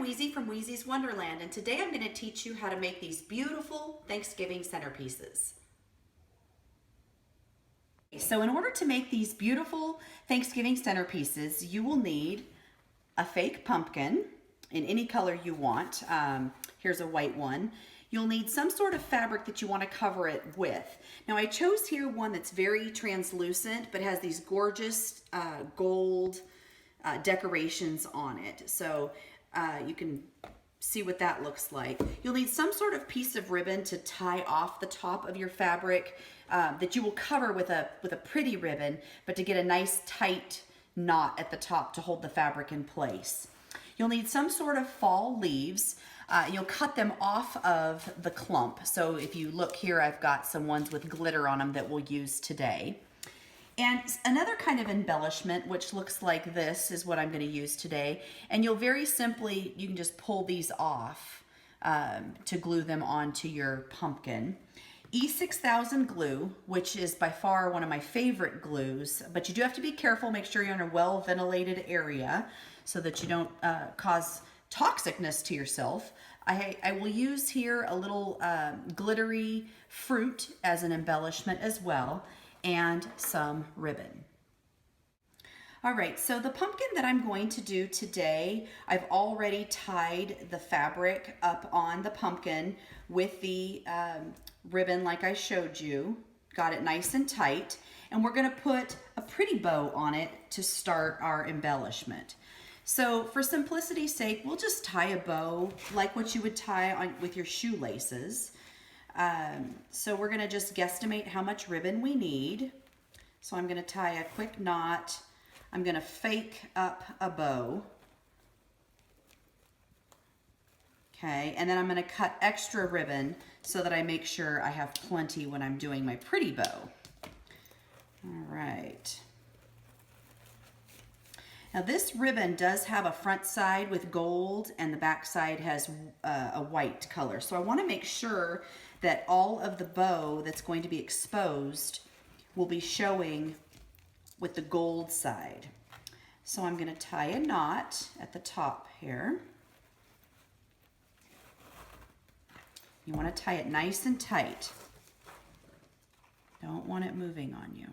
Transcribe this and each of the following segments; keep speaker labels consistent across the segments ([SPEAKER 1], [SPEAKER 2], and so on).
[SPEAKER 1] Weezy from Weezy's Wonderland, and today I'm going to teach you how to make these beautiful Thanksgiving centerpieces. So in order to make these beautiful Thanksgiving centerpieces, you will need a fake pumpkin in any color you want. Here's a white one. You'll need some sort of fabric that you want to cover it with. Now I chose here one that's very translucent but has these gorgeous gold decorations on it. So you can see what that looks like. You'll need some sort of piece of ribbon to tie off the top of your fabric that you will cover with a pretty ribbon, but to get a nice tight knot at the top to hold the fabric in place. You'll need some sort of fall leaves. You'll cut them off of the clump. So if you look here, I've got some ones with glitter on them that we'll use today. And another kind of embellishment, which looks like this, is what I'm going to use today. And you'll very simply, you can just pull these off to glue them onto your pumpkin. E6000 glue, which is by far one of my favorite glues, but you do have to be careful, make sure you're in a well-ventilated area so that you don't cause toxicness to yourself. I will use here a little glittery fruit as an embellishment as well, and some ribbon. All right, so the pumpkin that I'm going to do today, I've already tied the fabric up on the pumpkin with the ribbon like I showed you, got it nice and tight, and we're gonna put a pretty bow on it to start our embellishment. So for simplicity's sake, we'll just tie a bow like what you would tie on with your shoelaces. So we're gonna just guesstimate how much ribbon we need. So I'm gonna tie a quick knot. I'm gonna fake up a bow. Okay, and then I'm gonna cut extra ribbon so that I make sure I have plenty when I'm doing my pretty bow. All right. Now this ribbon does have a front side with gold and the back side has a white color. So I want to make sure that all of the bow that's going to be exposed will be showing with the gold side. So I'm going to tie a knot at the top here. You want to tie it nice and tight. Don't want it moving on you.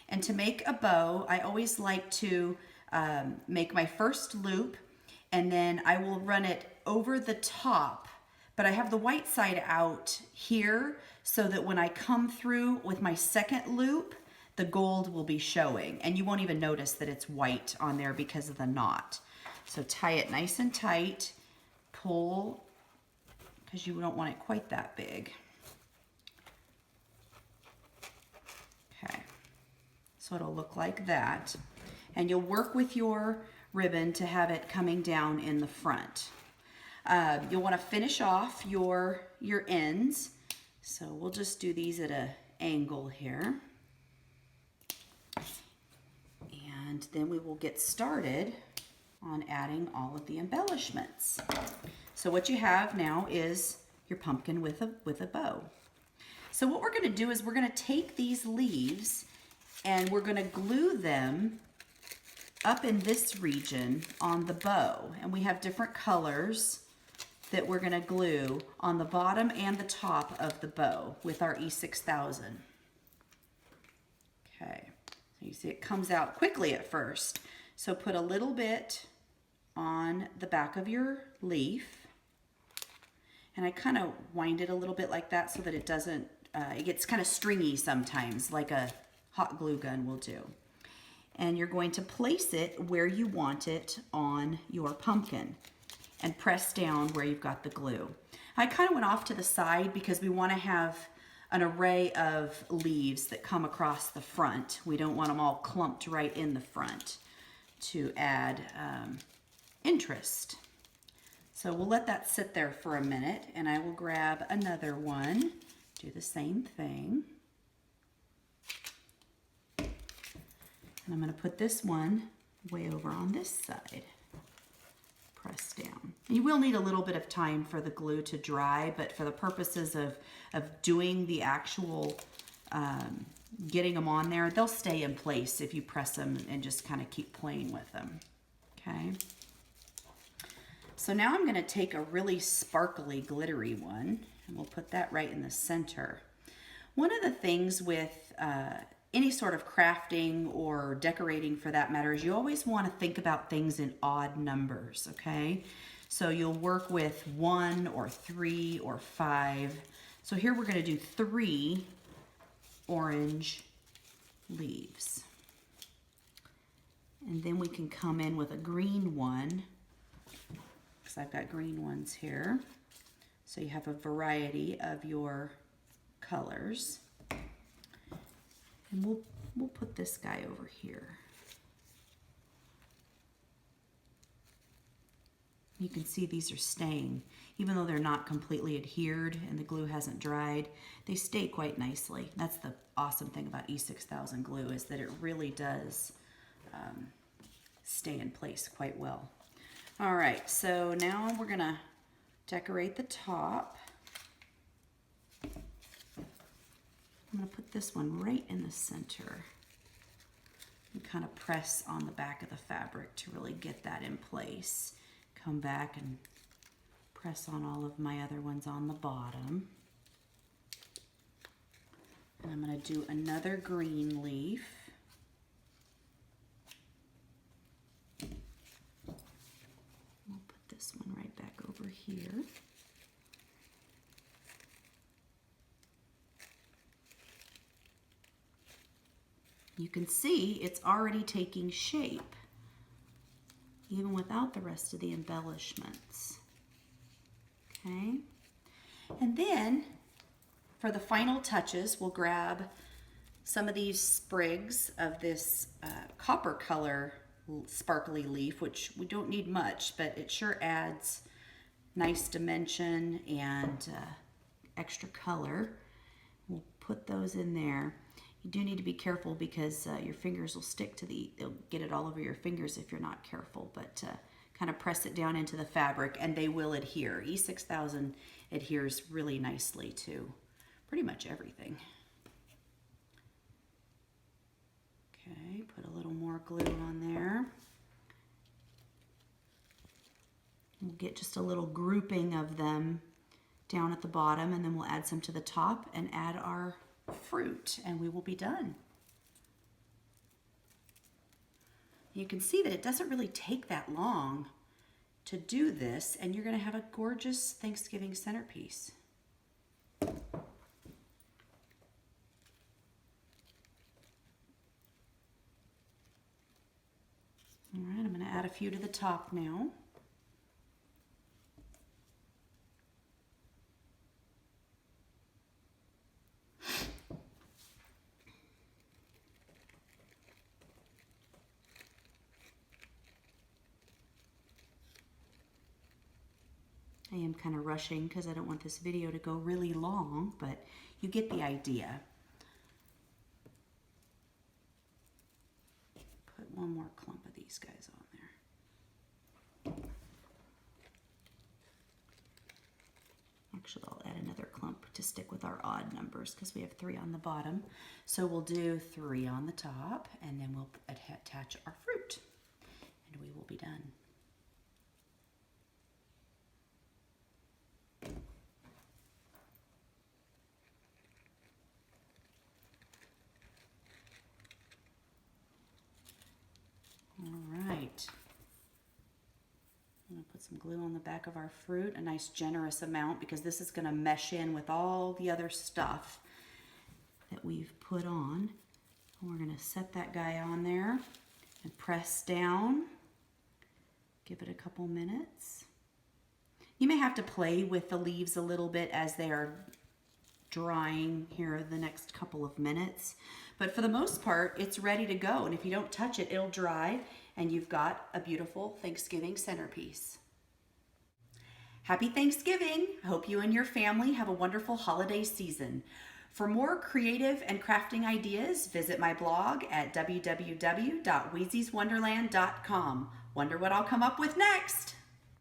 [SPEAKER 1] And to make a bow, I always like to make my first loop, and then I will run it over the top, but I have the white side out here so that when I come through with my second loop, the gold will be showing, and you won't even notice that it's white on there because of the knot. So tie it nice and tight, pull, because you don't want it quite that big. Okay. So it'll look like that. And you'll work with your ribbon to have it coming down in the front. You'll want to finish off your ends. So we'll just do these at an angle here. And then we will get started on adding all of the embellishments. So what you have now is your pumpkin with a bow. So what we're going to do is we're going to take these leaves and we're going to glue them up in this region on the bow. And we have different colors that we're going to glue on the bottom and the top of the bow with our E6000. Okay, so you see it comes out quickly at first. So put a little bit on the back of your leaf. And I kind of wind it a little bit like that so that it doesn't, it gets kind of stringy sometimes, like a hot glue gun will do. And you're going to place it where you want it on your pumpkin and press down where you've got the glue. I kind of went off to the side because we want to have an array of leaves that come across the front. We don't want them all clumped right in the front to add interest. So we'll let that sit there for a minute and I will grab another one, do the same thing. And I'm going to put this one way over on this side. Press down. And you will need a little bit of time for the glue to dry, but for the purposes of doing the actual getting them on there. They'll stay in place if you press them and just kind of keep playing with them. Okay. So now I'm going to take a really sparkly, glittery one, and we'll put that right in the center. One of the things with any sort of crafting or decorating for that matter is you always want to think about things in odd numbers, okay? So you'll work with 1 or 3 or 5. So here we're going to do 3 orange leaves. And then we can come in with a green one, because I've got green ones here. So you have a variety of your colors. And we'll put this guy over here. You can see these are staying. Even though they're not completely adhered and the glue hasn't dried, they stay quite nicely. That's the awesome thing about E6000 glue, is that it really does stay in place quite well. All right, so now we're gonna decorate the top. I'm gonna put this one right in the center and kind of press on the back of the fabric to really get that in place. Come back and press on all of my other ones on the bottom. And I'm gonna do another green leaf. We'll put this one right back over here. You can see it's already taking shape, even without the rest of the embellishments. Okay, and then for the final touches, we'll grab some of these sprigs of this copper color sparkly leaf, which we don't need much, but it sure adds nice dimension and extra color. We'll put those in there. You do need to be careful because your fingers will stick to they'll get it all over your fingers if you're not careful, but kind of press it down into the fabric and they will adhere. E6000 adheres really nicely to pretty much everything. Okay, put a little more glue on there. We'll get just a little grouping of them down at the bottom, and then we'll add some to the top and add our fruit, and we will be done. You can see that it doesn't really take that long to do this, and you're going to have a gorgeous Thanksgiving centerpiece. All right, I'm going to add a few to the top now. I am kind of rushing because I don't want this video to go really long, but you get the idea. Put one more clump of these guys on there. Actually, I'll add another clump to stick with our odd numbers because we have 3 on the bottom. So we'll do 3 on the top, and then we'll attach our fruit, and we will be done. All right, I'm going to put some glue on the back of our fruit, a nice generous amount, because this is going to mesh in with all the other stuff that we've put on. And we're going to set that guy on there and press down. Give it a couple minutes. You may have to play with the leaves a little bit as they are drying here the next couple of minutes. But for the most part, it's ready to go. And if you don't touch it, it'll dry and you've got a beautiful Thanksgiving centerpiece. Happy Thanksgiving! I hope you and your family have a wonderful holiday season. For more creative and crafting ideas, visit my blog at www.weezy'swonderland.com. Wonder what I'll come up with next?